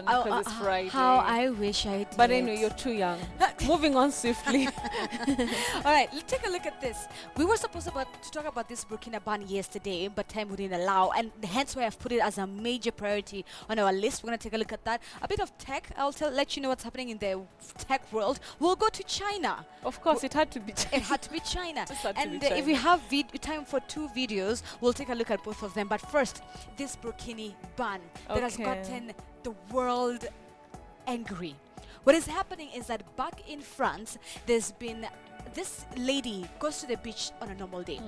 one because it's Friday. How I wish I did. But anyway, you're too young. Moving on swiftly. All right, let's take a look at this. We were supposed to talk about this Burkina ban yesterday, but time wouldn't allow, and hence why I've put it as a major priority on our list. We're going to take a look at that. A bit of tech. Let you know what's happening in the tech world. We'll go to China. Of course, it had to be China. It had to be China. And if we have time for 2 videos, we'll take a look at both of them. But first, this Burkini ban that has gotten the world angry. What is happening is that back in France, there's been this lady goes to the beach on a normal day.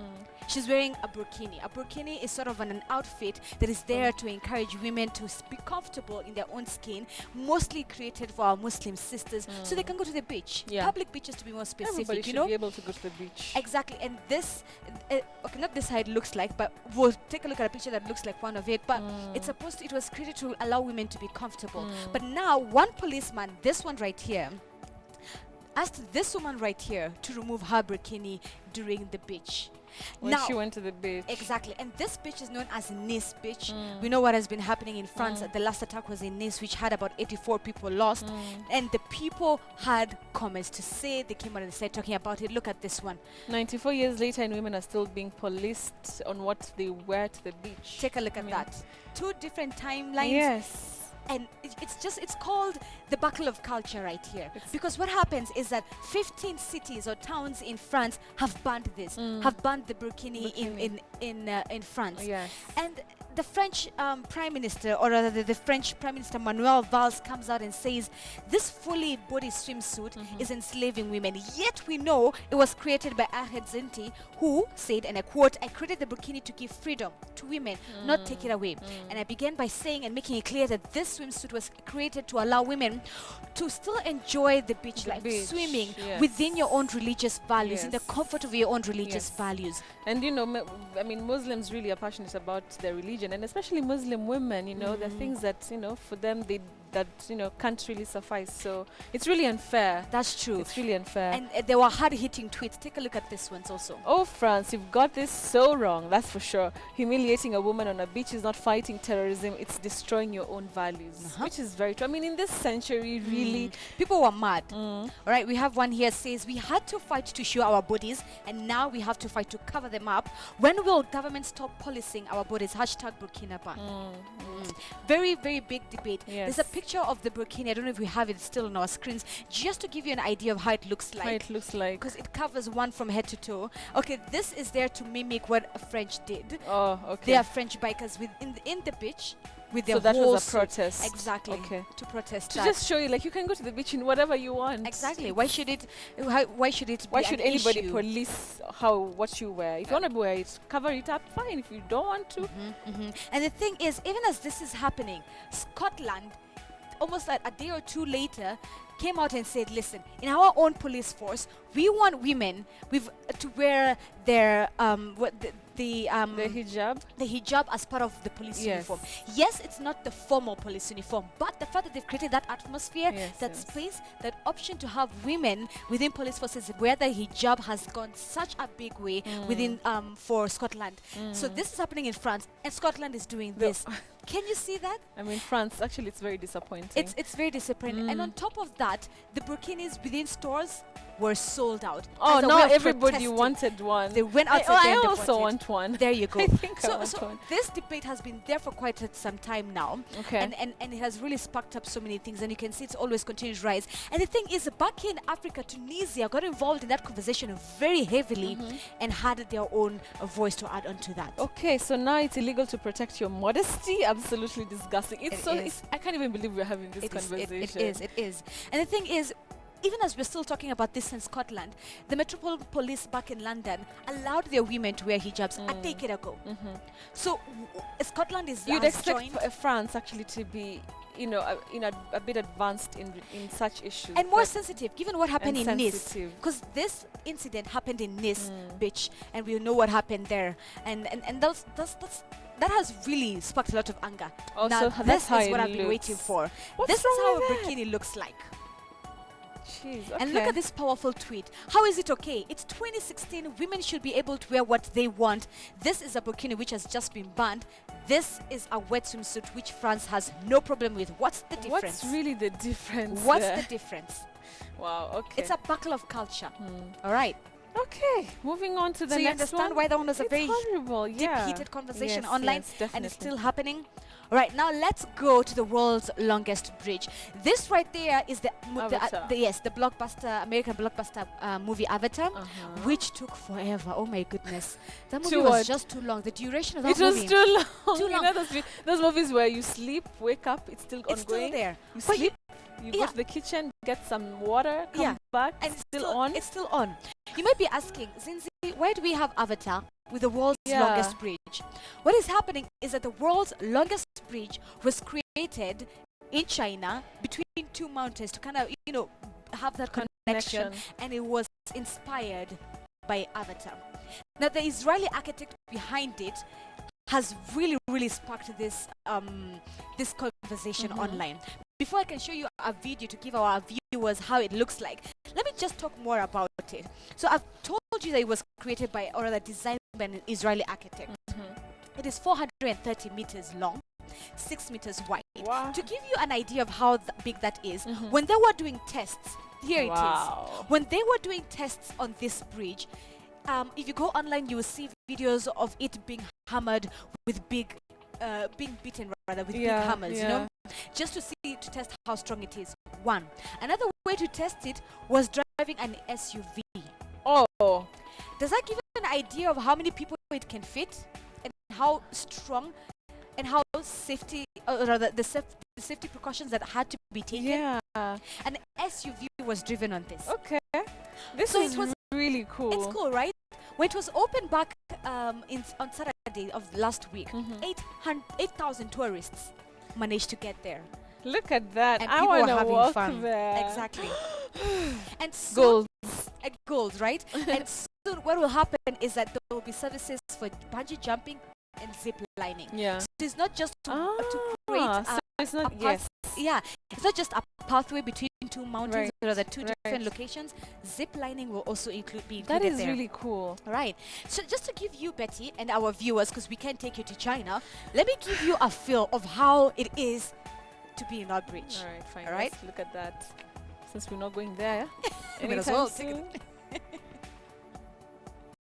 She's wearing a burkini. A burkini is sort of an outfit that is there to encourage women to be comfortable in their own skin, mostly created for our Muslim sisters, so they can go to the beach. Public beaches, to be more specific. Everybody should be able to go to the beach. Exactly. And this, okay, not this how it looks like, but we'll take a look at a picture that looks like one of it. But it was created to allow women to be comfortable. But now, one policeman, this one right here, asked this woman right here to remove her burkini during the beach. When she went to the beach. Exactly. And this beach is known as Nice Beach. We know what has been happening in France. The last attack was in Nice, which had about 84 people lost. And the people had comments to say. They came out and said, talking about it. Look at this one. 94 years later, and women are still being policed on what they wear to the beach. Take a look at that. 2 different timelines. Yes. And it's called the battle of culture right here. Because what happens is that 15 cities or towns in France have banned this, have banned the burkini. in France. Yes. And the French Prime Minister, or rather the French Prime Minister Manuel Valls, comes out and says this fully body swimsuit is enslaving women. Yet we know it was created by Ahmed Zinti, who said, and I quote, "I created the burkini to give freedom to women, not take it away. And I began by saying and making it clear that this swimsuit was created to allow women to still enjoy the beach life, swimming within your own religious values, in the comfort of your own religious values." And you know, I mean, Muslims really are passionate about their religion, and especially Muslim women. You know, there are things that for them can't really suffice. So it's really unfair. That's true. It's really unfair. And there were hard-hitting tweets. Take a look at this ones also. Oh, France, you've got this so wrong. That's for sure. Humiliating a woman on a beach is not fighting terrorism. It's destroying your own values, which is very true. I mean, in this century, really, people were mad. All right, we have one here says, "We had to fight to show our bodies, and now we have to fight to cover them up. When will government stop policing our bodies?" Hashtag Burkina ban. Very, very big debate. There's a picture of the burkini. I don't know if we have it still on our screens, just to give you an idea of how it looks like. Because it covers one from head to toe. Okay, this is there to mimic what a French did. Oh, okay. They are French bikers in the beach with their so that whole was a protest. Exactly. Okay. To protest to that. just show you, like, you can go to the beach in whatever you want. Exactly. Why should anybody issue? Police what you wear? If you want to wear it, cover it up, fine. If you don't want to. And the thing is, even as this is happening, Scotland, almost like a day or 2 later, came out and said, listen, in our own police force, we want women to wear their the hijab as part of the police uniform. Yes, it's not the formal police uniform, but the fact that they've created that atmosphere, space, that option to have women within police forces wear the hijab has gone such a big way within for Scotland. So this is happening in France, and Scotland is doing this. Can you see that? I mean, France, actually, it's very disappointing. It's very disappointing. And on top of that, the burkinis within stores were sold out. Oh, no, everybody wanted one. They went outside. I also want one. There you go. I think I want one. This debate has been there for quite some time now. Okay. And it has really sparked up so many things. And you can see it's always continued to rise. And the thing is, back in Africa, Tunisia got involved in that conversation very heavily and had their own voice to add on to that. Okay, so now it's illegal to protect your modesty. Absolutely disgusting. I can't even believe we're having this conversation. It is. And the thing is, even as we're still talking about this in Scotland, the Metropolitan Police back in London allowed their women to wear hijabs a decade ago. So Scotland is You'd expect France actually to be, a bit advanced in such issues. And more sensitive, given what happened in Nice. Because this incident happened in Nice beach, and we know what happened there. And that has really sparked a lot of anger. Also, now, this is what I've been waiting for. What's this is wrong how with a burkini looks like. Jeez, And look okay. at this powerful tweet. How is it okay? It's 2016. Women should be able to wear what they want. This is a burkini which has just been banned. This is a wet swimsuit which France has no problem with. What's the difference? What's really the difference? What's there? the difference? Wow, okay. It's a battle of culture. All right. Okay, moving on to the So you next understand one. why that one was a It's very horrible, yeah. deep-heated conversation Yes, online, yes, and definitely. it's still happening. All right, now let's go to the world's longest bridge. This right there is the Avatar. the blockbuster, American blockbuster movie Avatar, Uh-huh. which took forever. Oh my goodness, that To movie was what? just too long. The duration of that It was movie, too long. Too You long. know those movies where you sleep, wake up, it's still it's still ongoing. there. You But sleep, you go yeah. to the kitchen, get some water, come Yeah. back, And it's still on. It's still on. You might be asking, Zinzi, why do we have Avatar with the world's Yeah. longest bridge? What is happening is that the world's longest bridge was created in China between two mountains to kind of, have that connection, and it was inspired by Avatar. Now, the Israeli architect behind it has really sparked this this conversation online. Before I can show you a video to give our viewers how it looks like, let me just talk more about it. So I've told you that it was created by, or rather designed by an Israeli architect. It is 430 meters long, 6 meters wide. Wow. To give you an idea of how big that is, when they were doing tests, here it is. When they were doing tests on this bridge, if you go online, you will see videos of it being hammered with being beaten rather with big hammers, just to test how strong it is. One. Another way to test it was driving an SUV. Oh. Does that give you an idea of how many people it can fit, and how strong, and how safety, or rather the safety precautions that had to be taken? Yeah. An SUV was driven on this. Okay. This So is it was really cool. It's cool, right? When it was opened back on Saturday of last week, 8,000 tourists managed to get there. Look at that. And I people were want to having walk fun. there. Exactly. And Gold. Gold, right? And soon what will happen is that there will be services for bungee jumping and zip lining. Yeah. So it's not just to create so it's not, a yes. yeah, it's not just a pathway between two mountains, Right, or the two different right. locations. Zip lining will also be included That is there. really cool. Right. So just to give you, Betty, and our viewers, because we can't take you to China, let me give you a feel of how it is to be in that bridge. All right, fine. All right. Let's look at that. Since we're not going there Might as well anytime take soon.